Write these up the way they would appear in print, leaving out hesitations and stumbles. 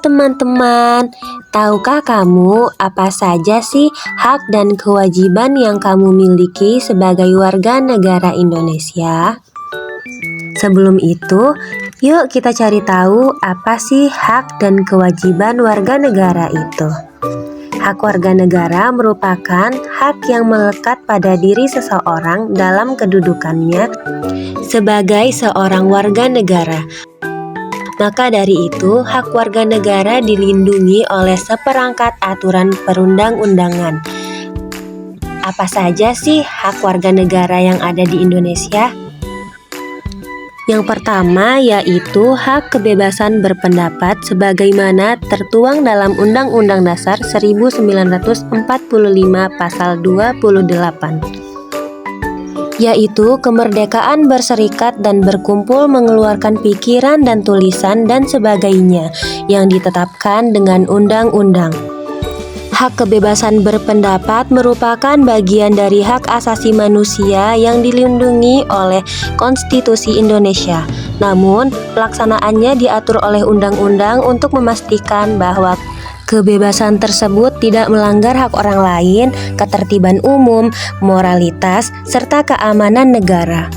teman-teman, tahukah kamu apa saja sih hak dan kewajiban yang kamu miliki sebagai warga negara Indonesia? Sebelum itu, yuk kita cari tahu apa sih hak dan kewajiban warga negara itu. Hak warga negara merupakan hak yang melekat pada diri seseorang dalam kedudukannya sebagai seorang warga negara. Maka dari itu, hak warga negara dilindungi oleh seperangkat aturan perundang-undangan. Apa saja sih hak warga negara yang ada di Indonesia? Yang pertama yaitu hak kebebasan berpendapat sebagaimana tertuang dalam Undang-Undang Dasar 1945 Pasal 28. Yaitu kemerdekaan berserikat dan berkumpul, mengeluarkan pikiran dan tulisan dan sebagainya yang ditetapkan dengan undang-undang. Hak kebebasan berpendapat merupakan bagian dari hak asasi manusia yang dilindungi oleh Konstitusi Indonesia. Namun, pelaksanaannya diatur oleh undang-undang untuk memastikan bahwa kebebasan tersebut tidak melanggar hak orang lain, ketertiban umum, moralitas, serta keamanan negara.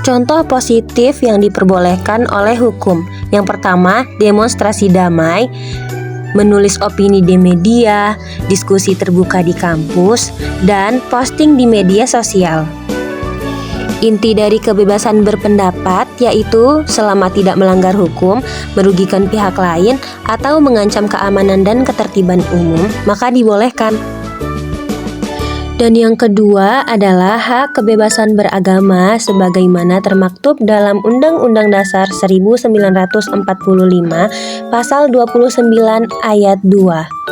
Contoh positif yang diperbolehkan oleh hukum. Yang pertama, demonstrasi damai, menulis opini di media, diskusi terbuka di kampus, dan posting di media sosial. Inti dari kebebasan berpendapat yaitu selama tidak melanggar hukum, merugikan pihak lain, atau mengancam keamanan dan ketertiban umum, maka dibolehkan. Dan yang kedua adalah hak kebebasan beragama sebagaimana termaktub dalam Undang-Undang Dasar 1945 Pasal 29 Ayat 2.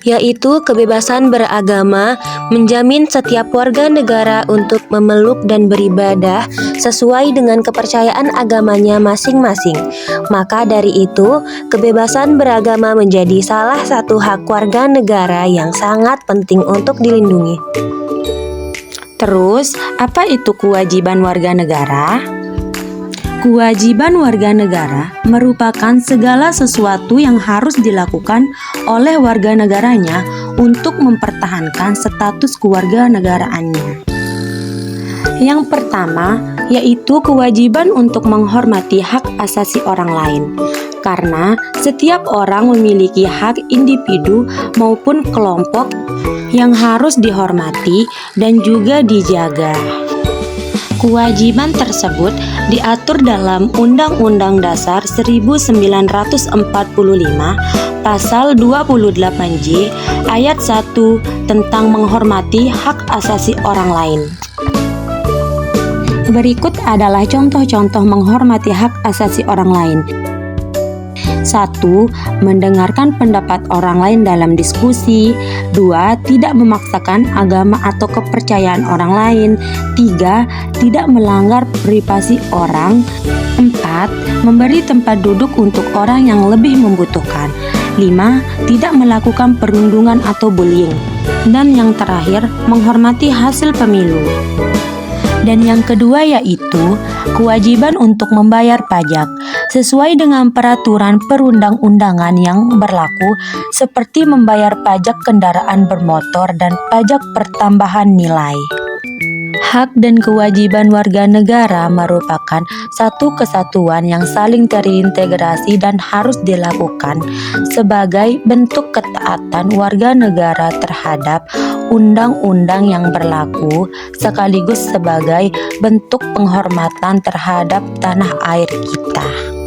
Yaitu kebebasan beragama menjamin setiap warga negara untuk memeluk dan beribadah sesuai dengan kepercayaan agamanya masing-masing. Maka dari itu, kebebasan beragama menjadi salah satu hak warga negara yang sangat penting untuk dilindungi. Terus, apa itu kewajiban warga negara? Kewajiban warga negara merupakan segala sesuatu yang harus dilakukan oleh warga negaranya untuk mempertahankan status kewarganegaraannya. Yang pertama, yaitu kewajiban untuk menghormati hak asasi orang lain. Karena setiap orang memiliki hak individu maupun kelompok yang harus dihormati dan juga dijaga. Kewajiban tersebut diatur dalam Undang-Undang Dasar 1945 Pasal 28J Ayat 1 tentang menghormati hak asasi orang lain. Berikut adalah contoh-contoh menghormati hak asasi orang lain. 1. Mendengarkan pendapat orang lain dalam diskusi. 2. Tidak memaksakan agama atau kepercayaan orang lain. 3. Tidak melanggar privasi orang. 4. Memberi tempat duduk untuk orang yang lebih membutuhkan. 5. Tidak melakukan perundungan atau bullying. Dan yang terakhir, menghormati hasil pemilu. Dan yang kedua yaitu kewajiban untuk membayar pajak sesuai dengan peraturan perundang-undangan yang berlaku, seperti membayar pajak kendaraan bermotor dan pajak pertambahan nilai. Hak dan kewajiban warga negara merupakan satu kesatuan yang saling terintegrasi dan harus dilakukan sebagai bentuk ketaatan warga negara terhadap undang-undang yang berlaku, sekaligus sebagai bentuk penghormatan terhadap tanah air kita.